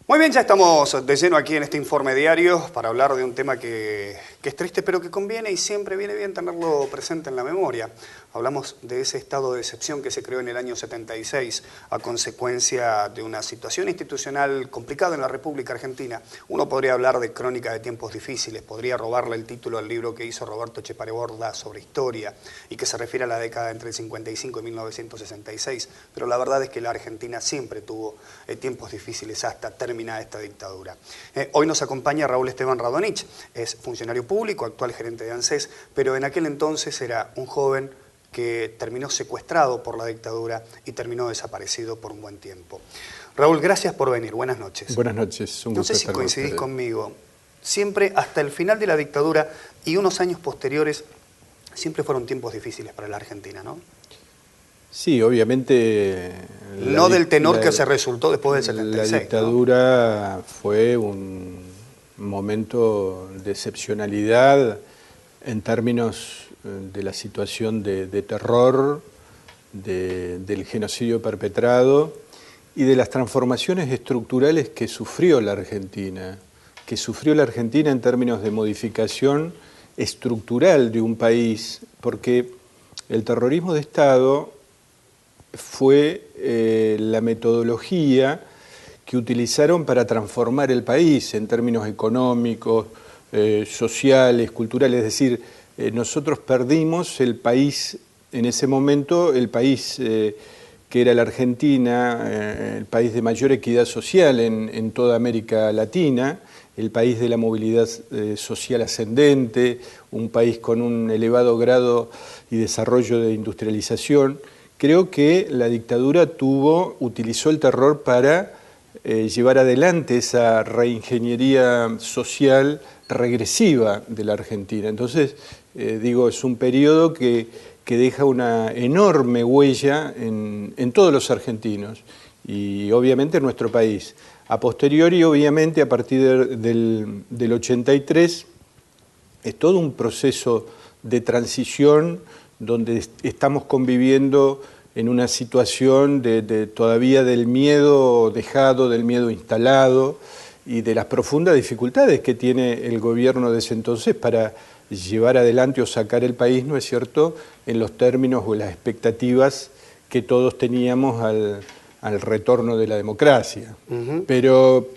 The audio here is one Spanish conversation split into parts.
Muy bien, ya estamos de lleno aquí en este informe diario para hablar de un tema que es triste, pero que conviene y siempre viene bien tenerlo presente en la memoria. Hablamos de ese estado de excepción que se creó en el año 76 a consecuencia de una situación institucional complicada en la República Argentina. Uno podría hablar de crónica de tiempos difíciles, podría robarle el título al libro que hizo Roberto Chepare Borda sobre historia y que se refiere a la década entre el 55 y 1966, pero la verdad es que la Argentina siempre tuvo tiempos difíciles hasta terminar esta dictadura. Hoy nos acompaña Raúl Esteban Radonich, es funcionario público, actual gerente de ANSES, pero en aquel entonces era un joven que terminó secuestrado por la dictadura y terminó desaparecido por un buen tiempo. Raúl, gracias por venir, buenas noches. Buenas noches, un gusto. No sé si coincidís conmigo, siempre hasta el final de la dictadura y unos años posteriores, siempre fueron tiempos difíciles para la Argentina, ¿no? Sí, obviamente... No del tenor que se resultó después del 76. La dictadura, ¿no?, fue un momento de excepcionalidad en términos de la situación de terror, del genocidio perpetrado y de las transformaciones estructurales que sufrió la Argentina, en términos de modificación estructural de un país, porque el terrorismo de Estado fue la metodología que utilizaron para transformar el país en términos económicos, sociales, culturales. Es decir, nosotros perdimos el país, en ese momento, el país que era la Argentina, el país de mayor equidad social en toda América Latina, el país de la movilidad social ascendente, un país con un elevado grado y desarrollo de industrialización. Creo que la dictadura utilizó el terror para llevar adelante esa reingeniería social regresiva de la Argentina. Entonces, es un periodo que deja una enorme huella en todos los argentinos y obviamente en nuestro país. A posteriori, obviamente, a partir del 83, es todo un proceso de transición donde estamos conviviendo en una situación todavía del miedo dejado, del miedo instalado y de las profundas dificultades que tiene el gobierno de ese entonces para llevar adelante o sacar el país, ¿no es cierto?, en los términos o las expectativas que todos teníamos al retorno de la democracia. Pero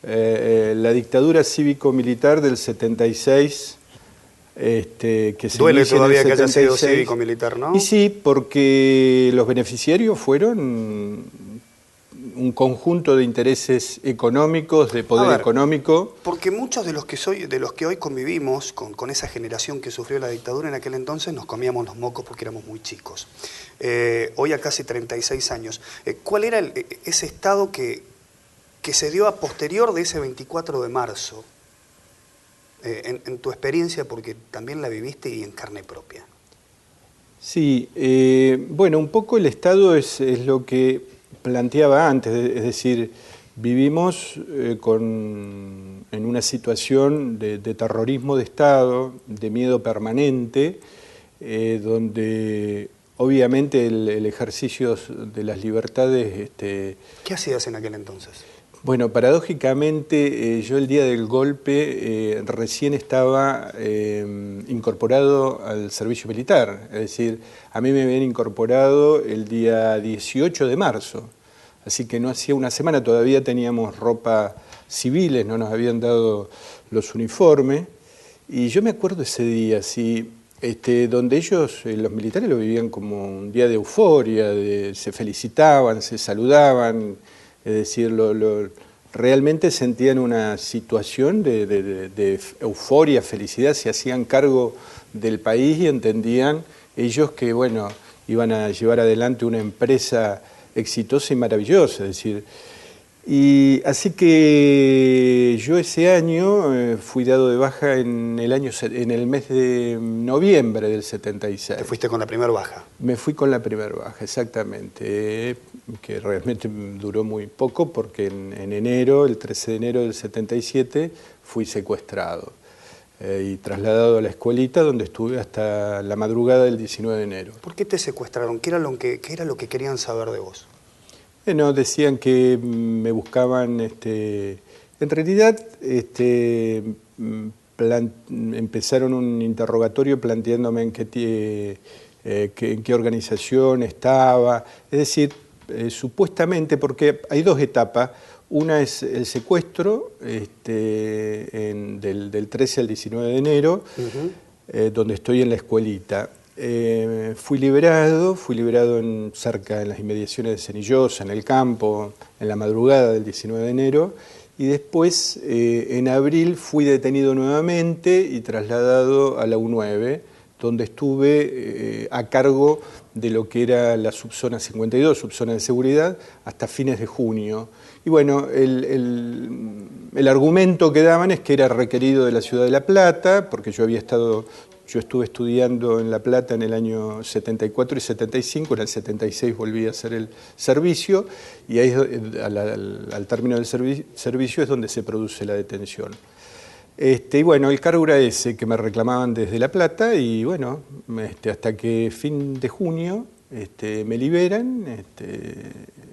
la dictadura cívico-militar del 76... que se duele todavía que haya sido 76, cívico-militar, ¿no? Y sí, porque los beneficiarios fueron un conjunto de intereses económicos, de poder económico. Porque muchos de los que hoy convivimos con esa generación que sufrió la dictadura en aquel entonces nos comíamos los mocos porque éramos muy chicos. Hoy a casi 36 años. ¿Cuál era ese estado que se dio a posterior de ese 24 de marzo? En tu experiencia, porque también la viviste y en carne propia. Sí, bueno, un poco el Estado es lo que planteaba antes, es decir, vivimos en una situación de terrorismo de Estado, de miedo permanente, donde obviamente el ejercicio de las libertades... ¿Qué hacías en aquel entonces? Bueno, paradójicamente, yo el día del golpe recién estaba incorporado al servicio militar, es decir, a mí me habían incorporado el día 18 de marzo, así que no hacía una semana, todavía teníamos ropa civiles, no nos habían dado los uniformes, y yo me acuerdo ese día, sí, donde ellos, los militares, lo vivían como un día de euforia, se felicitaban, se saludaban. Es decir, realmente sentían una situación de euforia, felicidad, se hacían cargo del país y entendían ellos que, bueno, iban a llevar adelante una empresa exitosa y maravillosa. Es decir, y así que yo ese año fui dado de baja en el mes de noviembre del 76. ¿Te fuiste con la primera baja? Me fui con la primera baja, exactamente, que realmente duró muy poco porque en enero, el 13 de enero del 77, fui secuestrado y trasladado a la escuelita donde estuve hasta la madrugada del 19 de enero. ¿Por qué te secuestraron? ¿Qué era lo que querían saber de vos? No, decían que me buscaban, en realidad empezaron un interrogatorio planteándome en qué organización estaba, es decir, supuestamente, porque hay dos etapas, una es el secuestro del 13 al 19 de enero, donde estoy en la escuelita. Fui liberado cerca, en las inmediaciones de Cenillosa, en el campo, en la madrugada del 19 de enero, y después, en abril, fui detenido nuevamente y trasladado a la U9, donde estuve a cargo de lo que era la subzona 52, subzona de seguridad, hasta fines de junio. Y bueno, el argumento que daban es que era requerido de la ciudad de La Plata, porque yo estuve estudiando en La Plata en el año 74 y 75, en el 76 volví a hacer el servicio, y ahí al término del servicio es donde se produce la detención. Y bueno, el cargo era ese, que me reclamaban desde La Plata, y bueno, hasta que fin de junio me liberan.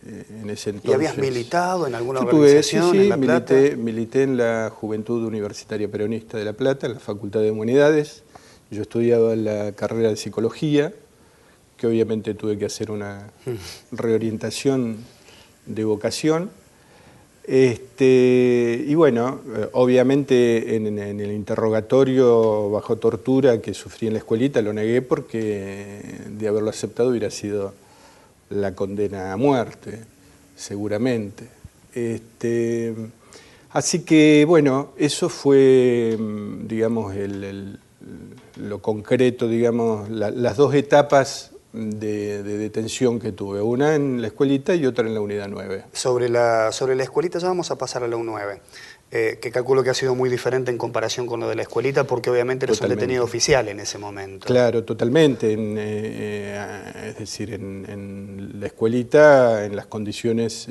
En ese entonces, ¿Y habías militado en alguna organización en La Plata? Milité en la Juventud Universitaria Peronista de La Plata, en la Facultad de Humanidades. Yo estudiaba la carrera de Psicología, que obviamente tuve que hacer una reorientación de vocación. Y bueno, obviamente en el interrogatorio bajo tortura que sufrí en la escuelita lo negué, porque de haberlo aceptado hubiera sido la condena a muerte, seguramente. Así que bueno, eso fue, digamos, lo concreto, digamos, las dos etapas de detención que tuve, una en la escuelita y otra en la unidad 9. Sobre la escuelita ya vamos a pasar a la U9, que calculo que ha sido muy diferente en comparación con lo de la escuelita, porque obviamente eres un detenido oficial en ese momento. Claro, totalmente. Es decir, en la escuelita, en las condiciones...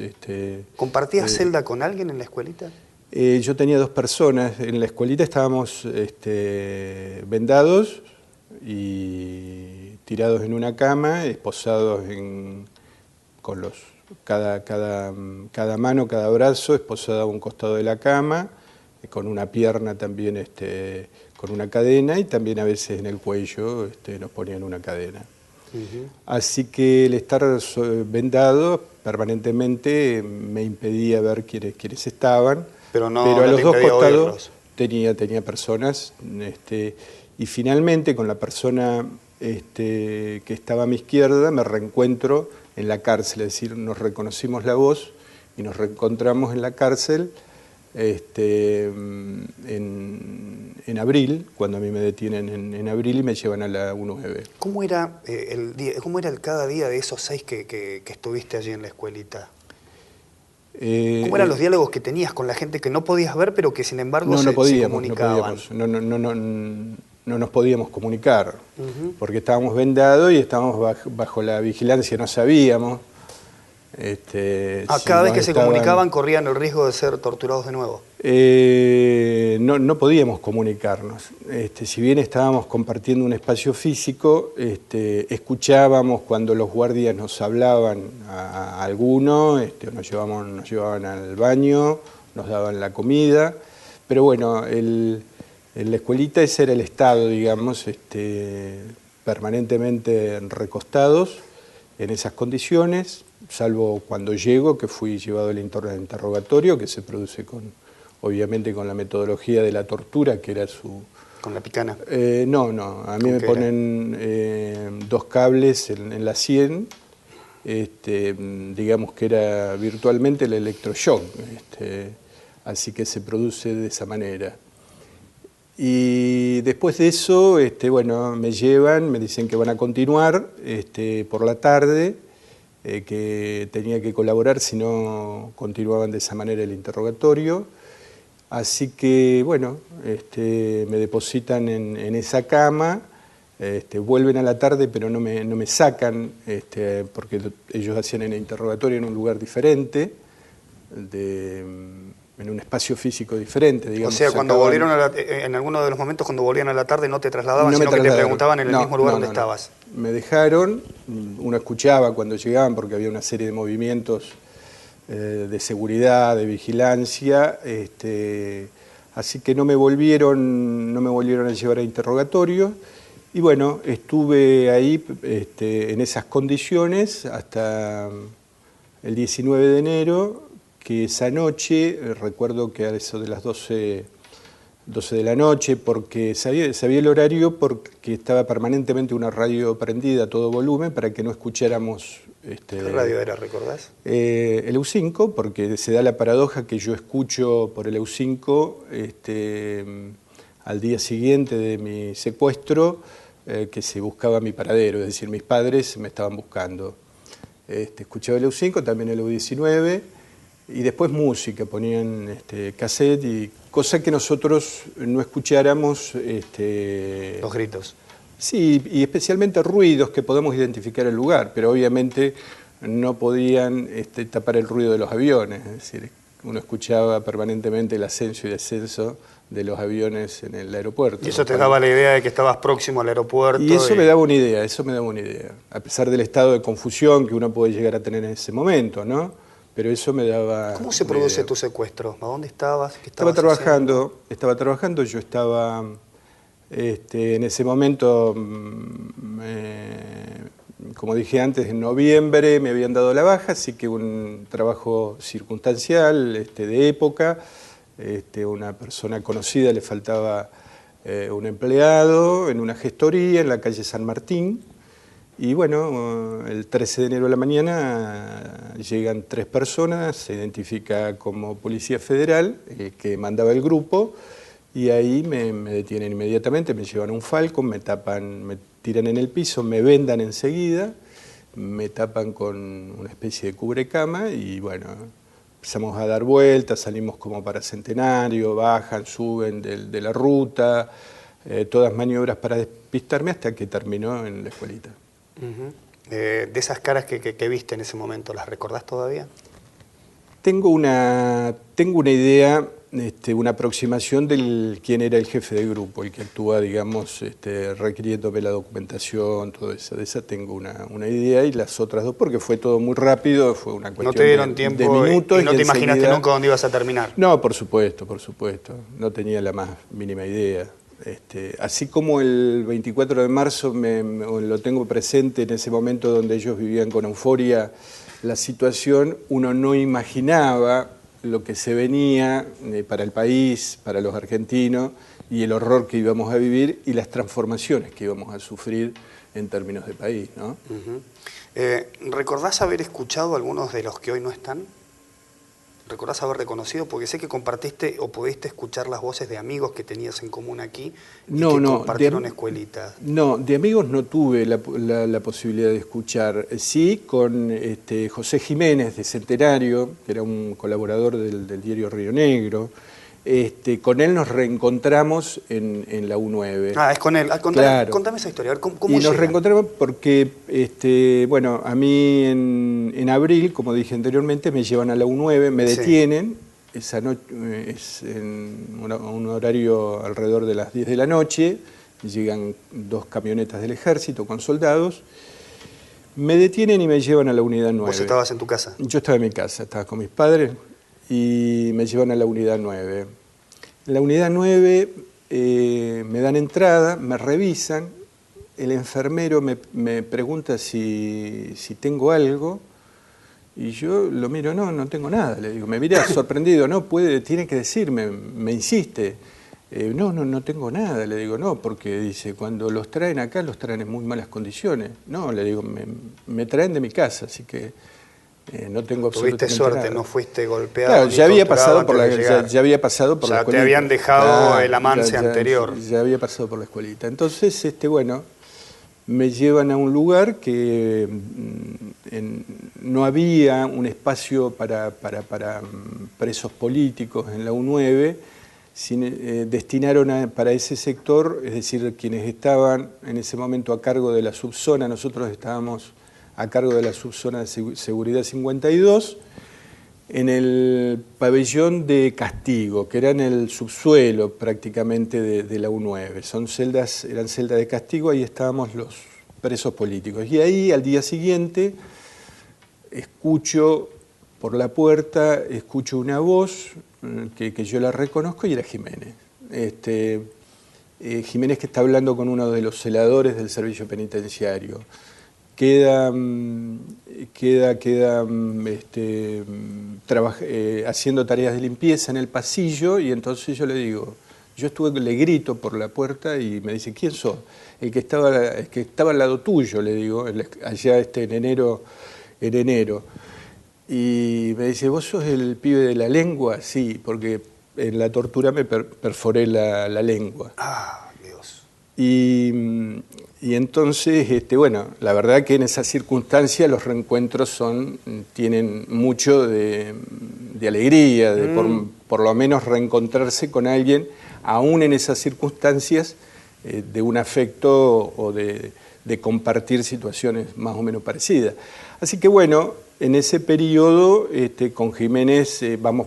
¿Compartías celda con alguien en la escuelita? Yo tenía dos personas. En la escuelita estábamos vendados y tirados en una cama, esposados con cada mano, cada brazo esposado a un costado de la cama, con una pierna también con una cadena, y también a veces en el cuello nos ponían una cadena. Así que el estar vendado permanentemente me impedía ver quiénes estaban, pero a los dos costados tenía personas, y finalmente con la persona que estaba a mi izquierda me reencuentro en la cárcel, es decir, nos reconocimos la voz y nos reencontramos en la cárcel en abril, cuando a mí me detienen en abril y me llevan a la U9. ¿Cómo era cada día de esos 6 que estuviste allí en la escuelita? ¿Cómo eran los diálogos que tenías con la gente que no podías ver, pero que sin embargo se comunicaban? No nos podíamos comunicar, porque estábamos vendados y estábamos bajo la vigilancia, no sabíamos. Cada vez que se comunicaban corrían el riesgo de ser torturados de nuevo. No podíamos comunicarnos. Si bien estábamos compartiendo un espacio físico, escuchábamos cuando los guardias nos hablaban a alguno, nos llevaban al baño, nos daban la comida, pero bueno, en la escuelita ese era el estado, digamos, permanentemente recostados en esas condiciones, salvo cuando llego, que fui llevado al interrogatorio, que se produce obviamente con la metodología de la tortura, que era su... ¿Con la picana? No, a mí me ponen 2 cables en la sien, digamos que era virtualmente el electroshock, así que se produce de esa manera. Y después de eso, bueno, me llevan, me dicen que van a continuar por la tarde, que tenía que colaborar, si no continuaban de esa manera el interrogatorio. Así que, bueno, me depositan en esa cama, vuelven a la tarde, pero no me sacan, porque ellos hacían el interrogatorio en un lugar diferente, en un espacio físico diferente, digamos. O sea, cuando volvieron en alguno de los momentos cuando volvían a la tarde no te trasladaban, sino que te preguntaban en el mismo lugar donde estabas. Me dejaron, uno escuchaba cuando llegaban porque había una serie de movimientos de seguridad, de vigilancia, así que no me volvieron a llevar a interrogatorio. Y bueno, estuve ahí en esas condiciones hasta el 19 de enero, que esa noche, recuerdo que a eso de las 12 de la noche, porque sabía el horario, porque estaba permanentemente una radio prendida a todo volumen para que no escucháramos... ¿Qué radio era, recordás? El EU5, porque se da la paradoja que yo escucho por el EU5 al día siguiente de mi secuestro, que se buscaba mi paradero, es decir, mis padres me estaban buscando. Escuchaba el EU5, también el EU19, y después música, ponían cassette, y cosa que nosotros no escucháramos. Los gritos. Sí, y especialmente ruidos que podemos identificar el lugar, pero obviamente no podían tapar el ruido de los aviones, es decir, uno escuchaba permanentemente el ascenso y descenso de los aviones en el aeropuerto. Y eso te daba la idea de que estabas próximo al aeropuerto. Y eso me daba una idea, a pesar del estado de confusión que uno puede llegar a tener en ese momento, ¿no? Pero eso me daba... ¿Cómo se produce tu secuestro? ¿A dónde estabas? ¿Qué estaba trabajando, yo estaba en ese momento, como dije antes, en noviembre me habían dado la baja, así que un trabajo circunstancial, de época. Una persona conocida le faltaba un empleado en una gestoría en la calle San Martín, y bueno, el 13 de enero de la mañana llegan 3 personas, se identifica como Policía Federal, que mandaba el grupo, y ahí me detienen inmediatamente, me llevan a un Falcon, me tapan, me tiran en el piso, me vendan enseguida, me tapan con una especie de cubrecama, y bueno, empezamos a dar vueltas, salimos como para Centenario, bajan, suben de la ruta, todas maniobras para despistarme hasta que terminó en la escuelita. De esas caras que viste en ese momento, ¿las recordás todavía? Tengo una idea, una aproximación de quién era el jefe del grupo, el que actúa, digamos, requiriéndome la documentación, todo eso. De esa tengo una idea, y las otras dos, porque fue todo muy rápido, fue una cuestión no te dieron tiempo de minutos. Y no te imaginaste nunca dónde ibas a terminar. No, por supuesto, no tenía la más mínima idea. Así como el 24 de marzo lo tengo presente en ese momento donde ellos vivían con euforia la situación, uno no imaginaba lo que se venía para el país, para los argentinos, y el horror que íbamos a vivir y las transformaciones que íbamos a sufrir en términos de país, ¿no? ¿Recordás haber escuchado a algunos de los que hoy no están? ¿Recordás haber reconocido? Porque sé que compartiste o pudiste escuchar las voces de amigos que tenías en común aquí y que compartieron escuelitas. No, de amigos no tuve la posibilidad de escuchar. Sí, con José Jiménez de Centenario, que era un colaborador del diario Río Negro. Con él nos reencontramos en la U9. Ah, es con él. Contame esa historia, a ver, ¿cómo nos reencontramos porque, bueno, a mí en abril, como dije anteriormente, me llevan a la U9, me detienen, esa noche es en un horario alrededor de las 10 de la noche, llegan 2 camionetas del ejército con soldados, me detienen y me llevan a la unidad 9. ¿Vos estabas en tu casa? Yo estaba en mi casa, estaba con mis padres, y me llevan a la unidad 9. En la unidad 9 me dan entrada, me revisan, el enfermero me pregunta si tengo algo, y yo lo miro, no tengo nada, le digo, me mira sorprendido, tiene que decirme, me insiste, no tengo nada, le digo, no, porque dice, cuando los traen acá, los traen en muy malas condiciones, no, le digo, me traen de mi casa, así que no tengo absolutamente Tuviste suerte, nada. No fuiste golpeado. Claro, ya había pasado por la escuelita. escuelita. Te habían dejado el amance anterior. Ya había pasado por la escuelita. Entonces, bueno, me llevan a un lugar que no había un espacio para presos políticos en la U9, destinaron para ese sector, es decir, quienes estaban en ese momento a cargo de la subzona, nosotros estábamos a cargo de la subzona de seguridad 52, en el pabellón de castigo, que era en el subsuelo prácticamente de la U9. Eran celdas de castigo, ahí estábamos los presos políticos. Y ahí al día siguiente escucho por la puerta, escucho una voz que yo la reconozco y era Jiménez. Jiménez, que está hablando con uno de los celadores del servicio penitenciario. Queda haciendo tareas de limpieza en el pasillo, y entonces yo le digo, le grito por la puerta y me dice, ¿quién sos? El que estaba al lado tuyo, le digo, allá en enero. Y me dice, ¿vos sos el pibe de la lengua? Sí, porque en la tortura me perforé la lengua. Ah, Dios. Y entonces, bueno, la verdad que en esas circunstancias los reencuentros tienen mucho de alegría, de por lo menos reencontrarse con alguien, aún en esas circunstancias, de un afecto o de compartir situaciones más o menos parecidas. Así que bueno, en ese periodo con Jiménez vamos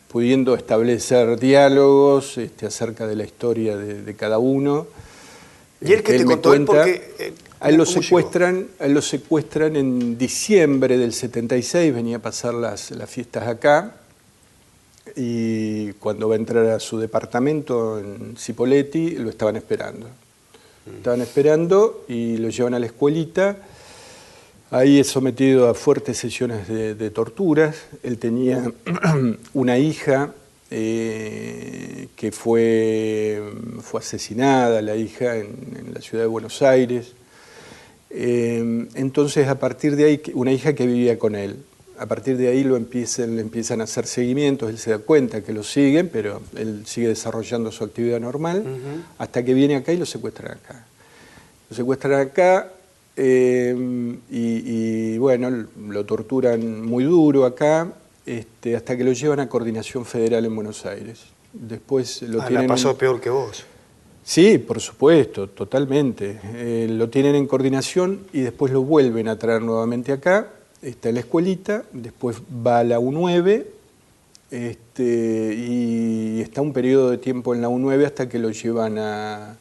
pudiendo establecer diálogos acerca de la historia de cada uno. ¿Y él qué te contó? Él porque, a él lo secuestran en diciembre del 76, venía a pasar las fiestas acá, y cuando va a entrar a su departamento en Cipolletti lo estaban esperando. Estaban esperando y lo llevan a la escuelita. Ahí es sometido a fuertes sesiones de torturas. Él tenía una hija que fue asesinada, la hija, en la ciudad de Buenos Aires. Entonces, a partir de ahí, una hija que vivía con él. A partir de ahí le empiezan a hacer seguimientos, él se da cuenta que lo siguen, pero él sigue desarrollando su actividad normal, hasta que viene acá y lo secuestran acá. Lo secuestran acá y bueno, lo torturan muy duro acá, hasta que lo llevan a Coordinación Federal en Buenos Aires. Después lo tienen... La pasó peor que vos. Sí, por supuesto, totalmente. Lo tienen en Coordinación y después lo vuelven a traer nuevamente acá. Está en la escuelita, después va a la U9 y está un periodo de tiempo en la U9 hasta que lo llevan al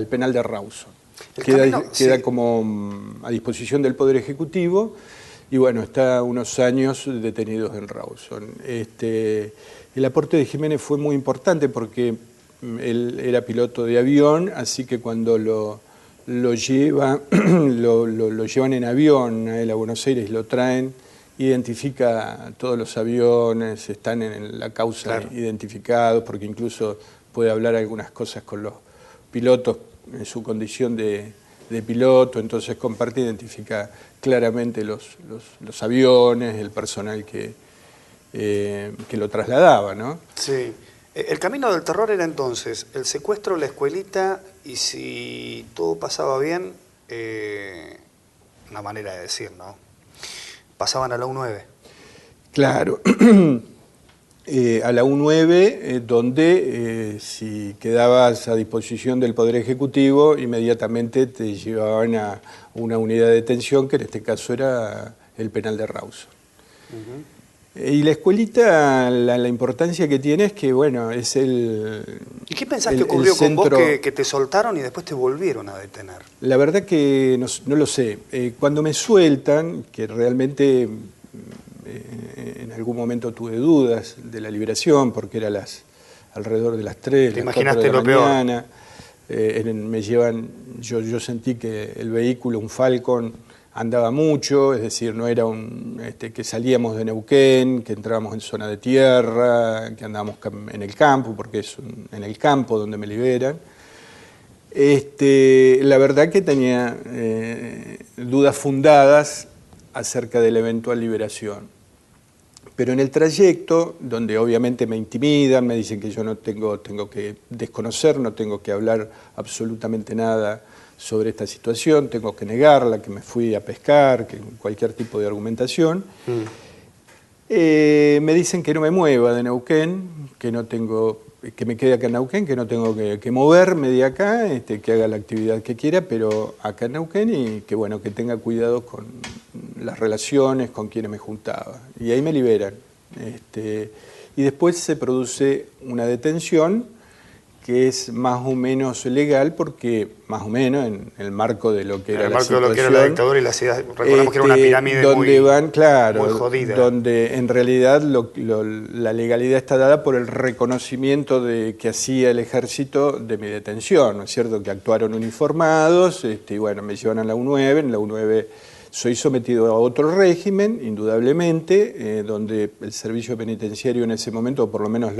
penal de Rawson. Queda como a disposición del Poder Ejecutivo y bueno, está unos años detenidos en Rawson. El aporte de Jiménez fue muy importante porque él era piloto de avión, así que cuando lo llevan en avión a él a Buenos Aires, lo traen, identifica todos los aviones, están en la causa identificados, porque incluso puede hablar algunas cosas con los pilotos en su condición de piloto, entonces comparte, identifica claramente los aviones, el personal que lo trasladaba, ¿no? Sí. El camino del terror era entonces el secuestro, la escuelita, y si todo pasaba bien, una manera de decir, ¿no? Pasaban a la U9. Claro, a la U9, donde si quedabas a disposición del Poder Ejecutivo, inmediatamente te llevaban a una unidad de detención, que en este caso era el penal de Rawson. Y la escuelita, la importancia que tiene es que, bueno, es el... ¿Y qué pensás que ocurrió con vos que te soltaron y después te volvieron a detener? La verdad que no lo sé. Cuando me sueltan, que realmente en algún momento tuve dudas de la liberación, porque era alrededor de las 3, ¿Te las 4 de la mañana. Me llevan, yo sentí que el vehículo, un Falcon, andaba mucho, es decir, no era que salíamos de Neuquén, que entrábamos en zona de tierra, que andábamos en el campo, porque es en el campo donde me liberan. La verdad que tenía dudas fundadas acerca de la eventual liberación. Pero en el trayecto, donde obviamente me intimidan, me dicen que yo tengo que desconocer, no tengo que hablar absolutamente nada sobre esta situación, tengo que negarla, que me fui a pescar, que cualquier tipo de argumentación. Me dicen que no me mueva de Neuquén, que me quede acá en Neuquén, que no tengo que moverme de acá, que haga la actividad que quiera, pero acá en Neuquén, y que bueno, que tenga cuidado con las relaciones con quienes me juntaba. Y ahí me liberan. Y después se produce una detención que es más o menos legal, porque más o menos en el marco de lo que era la situación, de lo que era la dictadura y la ciudad, recordemos que era una pirámide donde van, claro, muy jodida. Donde en realidad la legalidad está dada por el reconocimiento de que hacía el ejército de mi detención, ¿no es cierto? Que actuaron uniformados, y bueno, me llevan a la U9, en la U9 soy sometido a otro régimen, indudablemente, donde el servicio penitenciario en ese momento, o por lo menos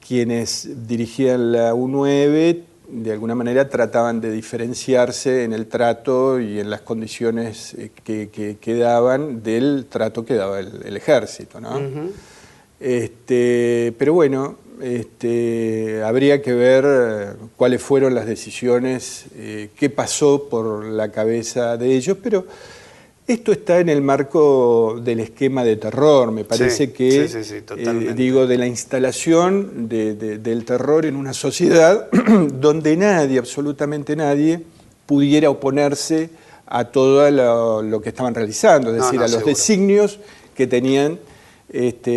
quienes dirigían la U9, de alguna manera trataban de diferenciarse en el trato y en las condiciones que daban del trato que daba el ejército, ¿no? Pero bueno, habría que ver cuáles fueron las decisiones, qué pasó por la cabeza de ellos, pero esto está en el marco del esquema de terror, me parece que, digo, de la instalación del terror en una sociedad donde nadie, absolutamente nadie, pudiera oponerse a todo lo que estaban realizando, es decir, a los designios que tenían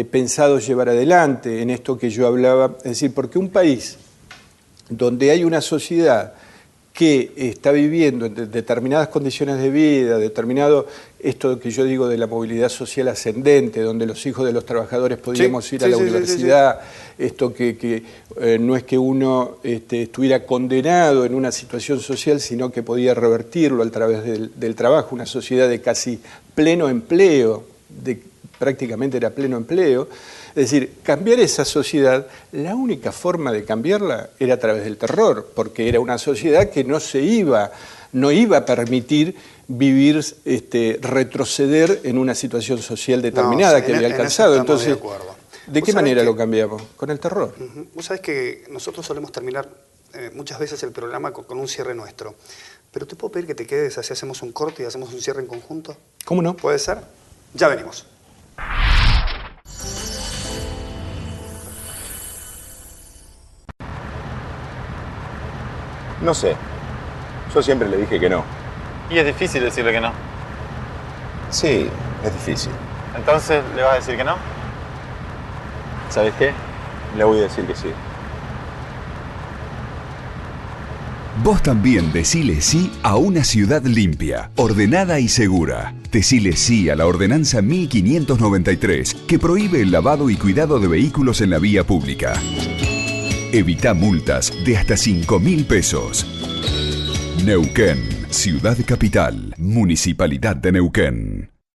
pensado llevar adelante en esto que yo hablaba, es decir, porque un país donde hay una sociedad que está viviendo en determinadas condiciones de vida, determinado esto que yo digo de la movilidad social ascendente, donde los hijos de los trabajadores podíamos ir a la universidad, esto que no es que uno estuviera condenado en una situación social, sino que podía revertirlo a través del trabajo, una sociedad de casi pleno empleo, prácticamente era pleno empleo. Es decir, cambiar esa sociedad, la única forma de cambiarla era a través del terror, porque era una sociedad que no iba a permitir vivir, retroceder en una situación social determinada que había alcanzado. Entonces, ¿de qué manera lo cambiamos? Con el terror. Vos sabés que nosotros solemos terminar muchas veces el programa con un cierre nuestro, pero te puedo pedir que te quedes, así hacemos un corte y hacemos un cierre en conjunto. ¿Cómo no? ¿Puede ser? Ya venimos. No sé. Yo siempre le dije que no. Y es difícil decirle que no. Sí, es difícil. ¿Entonces le vas a decir que no? ¿Sabes qué? Le voy a decir que sí. Vos también decile sí a una ciudad limpia, ordenada y segura. Decile sí a la Ordenanza 1593, que prohíbe el lavado y cuidado de vehículos en la vía pública. Evita multas de hasta 5.000 pesos. Neuquén, Ciudad Capital, Municipalidad de Neuquén.